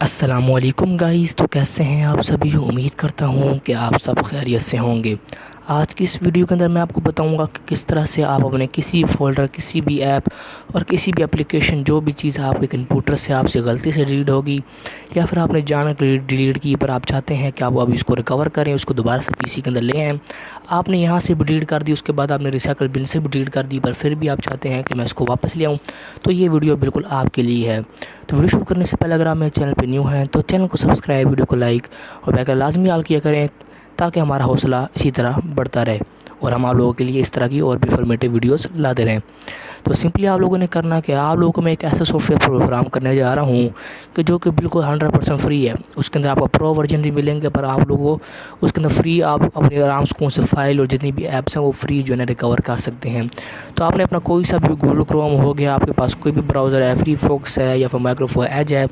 السلام علیکم گائز، تو کیسے ہیں آپ سبھی؟ امید کرتا ہوں کہ آپ سب خیریت سے ہوں گے۔ آج کی اس ویڈیو کے اندر میں آپ کو بتاؤں گا کہ کس طرح سے آپ اپنے کسی فولڈر، کسی بھی ایپ اور کسی بھی اپلیکیشن، جو بھی چیز آپ کے کمپیوٹر سے آپ سے غلطی سے ڈیلیٹ ہوگی یا پھر آپ نے جان کر ڈیلیٹ کی پر آپ چاہتے ہیں کہ آپ ابھی اس کو ریکور کریں، اس کو دوبارہ سے پی سی کے اندر لے آئیں۔ آپ نے یہاں سے بھی ڈیلیٹ کر دی، اس کے بعد آپ نے ریسائیکل بن سے بھی ڈیلیٹ کر دی، پر پھر بھی آپ چاہتے ہیں کہ میں اس کو واپس لے آؤں، تو یہ ویڈیو بالکل آپ کے لیے ہے۔ تو ویڈیو شروع کرنے سے پہلے اگر آپ میرے چینل پہ نیو ہیں تو چینل کو سبسکرائب، ویڈیو کو لائک اور بیل کا لازمی آل کیا کریں، تاکہ ہمارا حوصلہ اسی طرح بڑھتا رہے اور ہم آپ لوگوں کے لیے اس طرح کی اور بھی انفارمیٹیو ویڈیوز لاتے رہیں۔ تو سمپلی آپ لوگوں نے کرنا کہ آپ لوگوں کو میں ایک ایسا سافٹ ویئر پروگرام کرنے جا رہا ہوں کہ جو کہ بالکل 100% فری ہے۔ اس کے اندر آپ کو پرو ورژن بھی ملیں گے، پر آپ لوگوں کو اس کے اندر فری آپ اپنے آرام سکون سے فائل اور جتنی بھی ایپس ہیں وہ فری جو ہے نا ریکور کر سکتے ہیں۔ تو آپ نے اپنا کوئی سا بھی گوگل کروم ہو گیا، آپ کے پاس کوئی بھی براؤزر ہے، فری فوکس ہے یا پھر مائکروفون ایج ہے،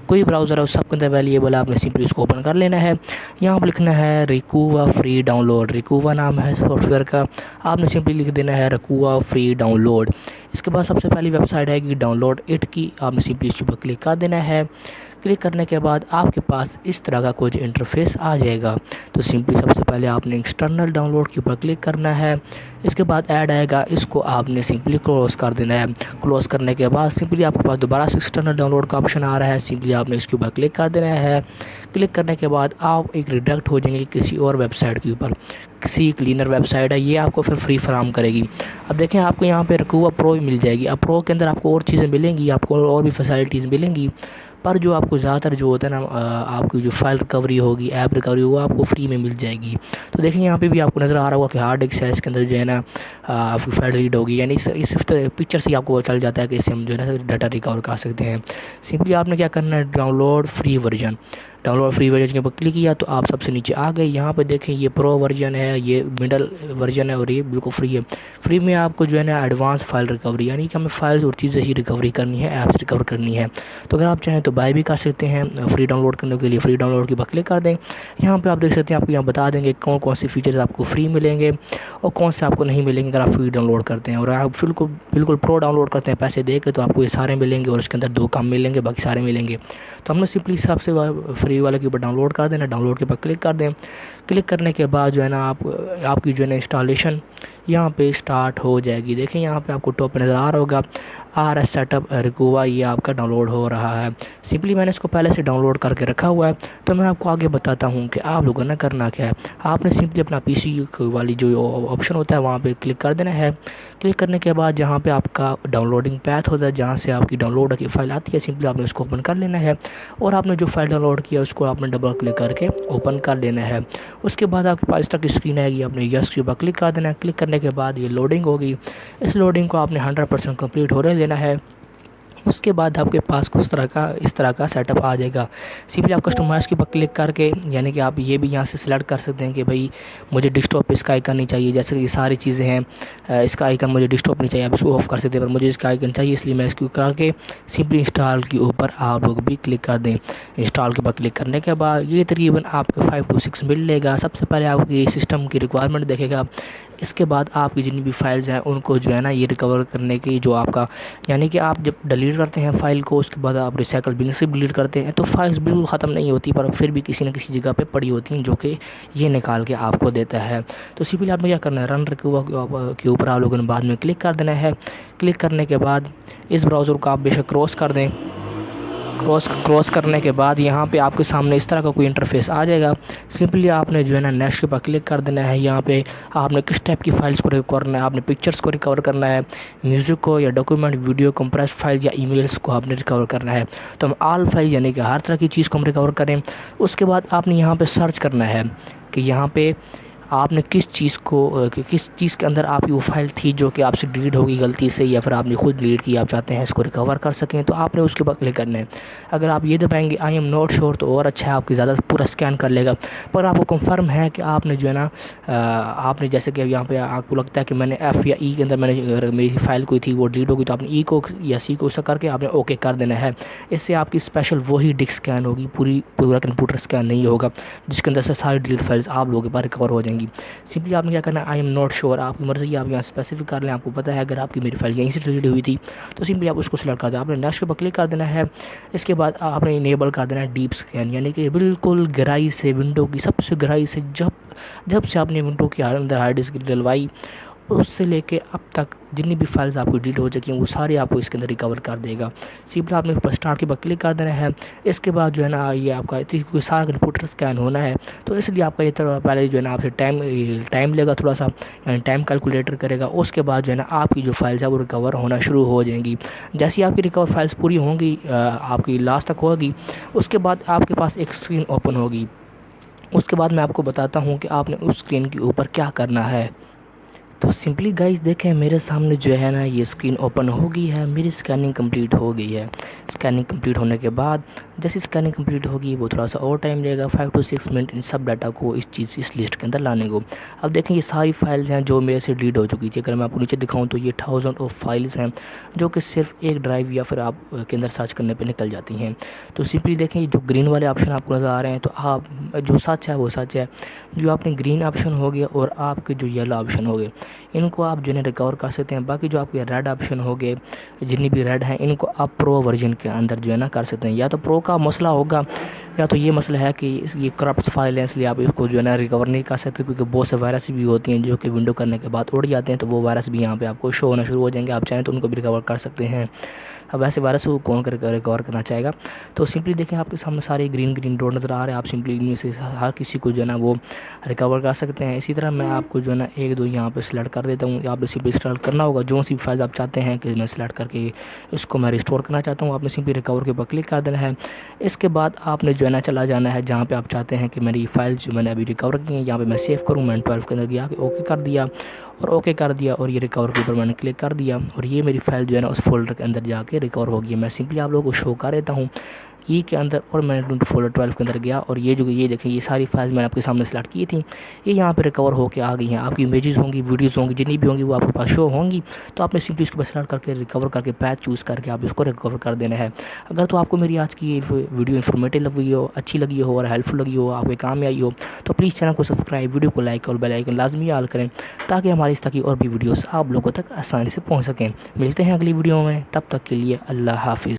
کوئی براؤزر ہے، اس سب کے اندر اویلیبل ہے۔ آپ نے سمپلی اس کو اوپن کر لینا ہے۔ یہاں پر لکھنا ہے ریکووا فری ڈاؤن لوڈ۔ ریکووا نام ہے سافٹ ویئر کا، آپ نے سمپلی لکھ دینا ہے ریکووا فری ڈاؤن لوڈ۔ اس کے بعد سب سے پہلی ویب سائٹ ہے کہ ڈاؤن لوڈ اٹ کی، آپ نے سمپلی اس پر کلک کر دینا ہے۔ کلک کرنے کے بعد آپ کے پاس اس طرح کا کچھ انٹرفیس آ جائے گا۔ تو سمپلی سب سے پہلے آپ نے ایکسٹرنل ڈاؤن لوڈ کے اوپر کلک کرنا ہے۔ اس کے بعد ایڈ آئے گا، اس کو آپ نے سمپلی کلوز کر دینا ہے۔ کلوز کرنے کے بعد سمپلی آپ کے پاس دوبارہ سے ایکسٹرنل ڈاؤن لوڈ کا آپشن آ رہا ہے، سمپلی آپ نے اس کے اوپر کلک کر دینا ہے۔ کلک کرنے کے بعد آپ ایک ریڈائریکٹ ہو جائیں گے کسی اور ویب سائٹ کے اوپر، کسی کلینر ویب سائٹ ہے، یہ آپ کو پھر فری فراہم کرے گی۔ اب دیکھیں آپ کو یہاں پہ ریکووا پرو مل جائے گی۔ اب پرو کے اندر آپ کو اور چیزیں ملیں گی، آپ کو اور بھی فیسلٹیز ملیں گی، پر جو آپ کو زیادہ تر جو ہوتا ہے نا، آپ کی جو فائل ریکوری ہوگی، ایپ ریکوری ہوگی، وہ آپ کو فری میں مل جائے گی۔ تو دیکھیں یہاں پہ بھی آپ کو نظر آ رہا ہوگا کہ ہارڈ ڈسک ہے، اس کے اندر جو ہے نا آپ کی فائل ریڈ ہوگی، یعنی صرف پکچر سے آپ کو چل جاتا ہے کہ اس سے ہم جو ہے نا ڈاٹا ریکور کر سکتے ہیں۔ سمپلی آپ نے کیا کرنا ہے، download free version, download free version کے اوپر کلک کیا تو آپ سب سے نیچے آ گئے۔ یہاں پہ دیکھیں یہ پرو ورژن ہے، یہ مڈل ورژن ہے اور یہ بالکل فری ہے۔ فری میں آپ کو جو ہے نا ایڈوانس فائل ریکوری، یعنی کہ ہمیں فائلز اور چیزیں ہی ریکوری کرنی ہے، ایپس ریکور کرنی ہے۔ تو اگر آپ چاہیں تو بائی بھی کر سکتے ہیں۔ فری ڈاؤن لوڈ کرنے کے لیے فری ڈاؤن لوڈ کے اوپر کلک کر دیں۔ یہاں پہ آپ دیکھ سکتے ہیں، آپ کو یہاں بتا دیں گے کون کون سے فیچرز آپ کو فری ملیں گے اور کون سے آپ کو نہیں ملیں گے اگر آپ فری ڈاؤن لوڈ کرتے ہیں۔ اور آپ بالکل پرو ڈاؤن لوڈ کرتے ہیں پیسے دے کے، تو آپ کو یہ سارے ملیں گے اور اس کے اندر 2 کم ملیں گے، باقی سارے ملیں گے۔ تو ہم نے سمپلی سب سے فری والے کے اوپر ڈاؤن لوڈ کر دینا، ڈاؤن لوڈ کے اوپر کلک کر دیں۔ کلک کرنے کے بعد جو ہے نا آپ کی جو ہے نا انسٹالیشن یہاں پہ اسٹارٹ ہو جائے گی۔ دیکھیں یہاں پہ آپ کو ٹاپ پہ نظر آ رہا ہوگا آر ایس سیٹ اپ ریکووا، یہ آپ کا ڈاؤن لوڈ ہو رہا ہے۔ سمپلی میں نے اس کو پہلے سے ڈاؤن لوڈ کر کے رکھا ہوا ہے، تو میں آپ کو آگے بتاتا ہوں کہ آپ لوگوں نے کرنا کیا ہے۔ آپ نے سمپلی اپنا پی سی والی جو آپشن ہوتا ہے وہاں پہ کلک کر دینا ہے۔ کلک کرنے کے بعد جہاں پہ آپ کا ڈاؤن لوڈنگ پیتھ ہوتا ہے، جہاں سے آپ کی ڈاؤن لوڈ کی فائل آتی ہے، سمپلی آپ نے اس کو اوپن کر لینا ہے اور آپ نے جو فائل ڈاؤن لوڈ کیا اس کو آپ نے ڈبل کلک کر کے اوپن کر لینا ہے۔ اس کے بعد آپ کے پاس اس طرح کی اسکرین آئے گی، آپ نے یس کے اوپر کلک کر دینا ہے۔ کلک کرنے کے بعد یہ لوڈنگ ہوگی، اس لوڈنگ کو آپ نے 100% کمپلیٹ ہونے دینا ہے۔ اس کے بعد آپ کے پاس اس طرح کا سیٹ اپ آ جائے گا۔ سمپلی آپ کسٹمائز کے اوپر کلک کر کے، یعنی کہ آپ یہ بھی یہاں سے سلیکٹ کر سکتے ہیں کہ بھائی مجھے ڈیسک ٹاپ پہ اس کا آئیکن نہیں چاہیے، جیسے کہ یہ ساری چیزیں ہیں، اس کا آئیکن مجھے ڈیسک ٹاپ نہیں چاہیے، آپ اس کو آف کر سکتے ہیں، پر مجھے اس کا آئیکن چاہیے، اس لیے میں اس کو کر کے سمپلی انسٹال کے اوپر آپ لوگ بھی کلک کر دیں۔ انسٹال کے اوپر کلک کرنے کے بعد یہ تقریباً آپ کے 5 to 6 منٹ لے گا۔ سب سے پہلے آپ کی سسٹم کی ریکوائرمنٹ دیکھے گا، اس کے بعد آپ کی جتنی بھی فائلز ہیں ان کو جو ہے نا یہ ریکور کرنے کی، جو آپ کا یعنی کہ آپ جب ڈیلیٹ کرتے ہیں فائل کو، اس کے بعد آپ ریسائیکل بن سے ڈیلیٹ کرتے ہیں تو فائلز بالکل ختم نہیں ہوتی، پر پھر بھی کسی نہ کسی جگہ پہ پڑی ہوتی ہیں جو کہ یہ نکال کے آپ کو دیتا ہے۔ تو سمپلی آپ نے کیا کرنا ہے، رن ریکووا کے اوپر آپ لوگوں نے بعد میں کلک کر دینا ہے۔ کلک کرنے کے بعد اس براؤزر کو آپ بے شک کراس کر دیں۔ کراس کرنے کے بعد یہاں پہ آپ کے سامنے اس طرح کا کوئی انٹرفیس آ جائے گا۔ سمپلی آپ نے جو ہے نا نیکسٹ کے اوپر کلک کر دینا ہے۔ یہاں پہ آپ نے کس ٹائپ کی فائلز کو ریکور کرنا ہے، آپ نے پکچرز کو ریکور کرنا ہے، میوزک کو یا ڈاکیومنٹ، ویڈیو، کمپریس فائل یا ای میلز کو آپ نے ریکور کرنا ہے۔ تو ہم آل فائل یعنی کہ ہر طرح کی چیز کو ہم ریکور کریں۔ اس کے بعد آپ نے یہاں پہ سرچ کرنا ہے کہ یہاں پہ آپ نے کس چیز کے اندر آپ کی وہ فائل تھی جو کہ آپ سے ڈیلیٹ ہوگی غلطی سے، یا پھر آپ نے خود ڈیلیٹ کی، آپ چاہتے ہیں اس کو ریکور کر سکیں، تو آپ نے اس کے بعد کلک کرنا ہے۔ اگر آپ یہ دبائیں گے آئی ایم ناٹ شیور تو اور اچھا ہے، آپ کی زیادہ پورا اسکین کر لے گا، پر آپ کو کنفرم ہے کہ آپ نے جو ہے نا آپ نے جیسے کہ یہاں پہ آپ کو لگتا ہے کہ میں نے ایف یا ای کے اندر میں نے میری فائل کوئی تھی وہ ڈیلیٹ ہوگی، تو آپ نے ای کو یا سی کو ایسا کر کے آپ نے اوکے کر دینا ہے۔ اس سے آپ کی اسپیشل وہی ڈسک اسکین ہوگی، پورا کمپیوٹر اسکین نہیں ہوگا، جس کے اندر سے ساری ڈیلیٹ فائلز آپ لوگوں کے پاس ریکور ہو جائیں گی۔ جائیں گی۔ سمپلی آپ نے کیا کرنا ہے، آئی ایم ناٹ شیور، آپ کی مرضی آپ یہاں اسپیسیفک کر لیں۔ آپ کو پتہ ہے اگر آپ کی میری فائل یہیں سے ڈیلیٹ ہوئی تھی تو سمپلی آپ اس کو سلیکٹ کر دیں، آپ نے نیکسٹ پر کلک کر دینا ہے۔ اس کے بعد آپ نے انیبل کر دینا ہے ڈیپ اسکین، یعنی کہ بالکل گہرائی سے ونڈو کی سب سے گہرائی سے جب سے آپ نے ونڈو کے اندر ہارڈ ڈسک ڈلوائی اس سے لے کے اب تک جتنی بھی فائلز آپ کو ڈیلیٹ ہو چکی ہیں وہ سارے آپ کو اس کے اندر ریکور کر دے گا۔ سمپلی آپ نے اوپر اسٹارٹ کے بعد کلک کر دینا ہے۔ اس کے بعد جو ہے نا یہ آپ کا سارا کمپیوٹر اسکین ہونا ہے، تو اس لیے آپ کا یہ پہلے جو ہے نا آپ سے ٹائم لے گا تھوڑا سا، یعنی ٹائم کیلکولیٹر کرے گا۔ اس کے بعد جو ہے نا آپ کی جو فائلز ہیں وہ ریکور ہونا شروع ہو جائیں گی۔ جیسی آپ کی ریکور فائلز پوری ہوں گی، آپ کی لاسٹ تک ہوگی، اس کے بعد آپ کے پاس ایک اسکرین اوپن ہوگی۔ اس کے بعد میں آپ کو بتاتا ہوں کہ آپ نے اس اسکرین کے اوپر کیا کرنا ہے۔ تو سمپلی گائز دیکھیں میرے سامنے جو ہے نا یہ اسکرین اوپن ہو گئی ہے، میری اسکیننگ کمپلیٹ ہو گئی ہے۔ اسکیننگ کمپلیٹ ہونے کے بعد جیسے اسکیننگ کمپلیٹ ہوگی وہ تھوڑا سا اور ٹائم لے گا، 5 to 6 minute in sub data کو اس لسٹ کے اندر لانے کو۔ اب دیکھیں یہ ساری فائلز ہیں جو میرے سے ڈیلیٹ ہو چکی تھی۔ اگر میں آپ کو نیچے دکھاؤں تو یہ 1000 آف فائلز ہیں جو کہ صرف ایک ڈرائیو یا پھر آپ کے اندر سرچ کرنے پہ نکل جاتی ہیں۔ تو سمپلی دیکھیں جو گرین والے آپشن آپ کو نظر آ رہے ہیں، تو آپ جو سچ ہے وہ سچ ہے، جو آپ نے گرین آپشن ہو گیا اور آپ کے جو یلو آپشن ہو گئے ان کو آپ جو ہے ریکور کر سکتے ہیں۔ باقی جو آپ کے ریڈ آپشن ہو گئے جتنی بھی ریڈ ہیں ان کو آپ پرو ورژن کے اندر جو ہے نا کر سکتے ہیں۔ یا تو پرو کا مسئلہ ہوگا یا تو یہ مسئلہ ہے کہ یہ کرپٹ فائل ہے اس لیے آپ اس کو جو ہے نا ریکور نہیں کر سکتے، کیونکہ بہت سے وائرس بھی ہوتی ہیں جو کہ ونڈو کرنے کے بعد اڑ جاتے ہیں، تو وہ وائرس بھی یہاں پہ آپ کو شو ہونا شروع ہو جائیں گے۔ آپ چاہیں تو ان کو بھی ریکور کر سکتے ہیں۔ اب ویسے وائرس کو کون ریکور کرنا چاہے گا؟ تو سمپلی دیکھیں آپ کے سامنے سارے گرین ڈاٹ نظر آ رہے ہیں، آپ سمپلی ان میں سے ہر کسی کو جو ہے نا وہ ریکور کر سکتے ہیں۔ اسی طرح میں آپ کو جو ہے نا ایک دو یہاں پہ سلیکٹ کر دیتا ہوں۔ آپ نے سمپلی انسٹال کرنا ہوگا جو سی فائل آپ چاہتے ہیں کہ میں سلیکٹ کر کے اس کو میں ریسٹور کرنا چاہتا ہوں، آپ نے سمپلی ریکور کے اوپر کلک کر دینا ہے۔ اس کے بعد آپ نے جو ہے نا چلا جانا ہے جہاں پہ آپ چاہتے ہیں کہ میری فائل جو میں نے ابھی ریکور کی ہیں یہاں پہ میں سیو کروں۔ میں نے 12 کے اندر گیا کہ اوکے کر دیا اور یہ ریکور کے اوپر میں نے کلک کر دیا اور یہ میری فائل جو ہے نا اس فولڈر کے اندر جا کے ریکور ہو گئی ہے۔ میں سمپلی آپ لوگوں کو شو کر دیتا ہوں ای کے اندر، اور میں نے فولڈر 12 کے اندر گیا اور یہ دیکھیں یہ ساری فائلز میں نے آپ کے سامنے سلیکٹ کی تھیں، یہ یہاں پہ ریکور ہو کے آ گئی ہیں۔ آپ کی امیجز ہوں گی، ویڈیوز ہوں گی، جتنی بھی ہوں گی وہ آپ کے پاس شو ہوں گی، تو آپ نے سمپلی اس کو سلیکٹ کر کے ریکور کر کے پیچ چوز کر کے آپ اس کو ریکور کر دینا ہے۔ اگر تو آپ کو میری آج کی ویڈیو انفارمیٹیو لگی ہو، اچھی لگی ہو اور ہیلپ فل لگی ہو، آپ کے کام میں آئی ہو، تو پلیز چینل کو سبسکرائب، ویڈیو کو لائک اور بیل آئیکن لازمی آل کریں تاکہ ہماری اس طرح کی اور بھی ویڈیوز آپ لوگوں تک آسانی سے پہنچ سکیں۔ ملتے ہیں اگلی ویڈیو میں، تب تک کے لیے اللہ حافظ۔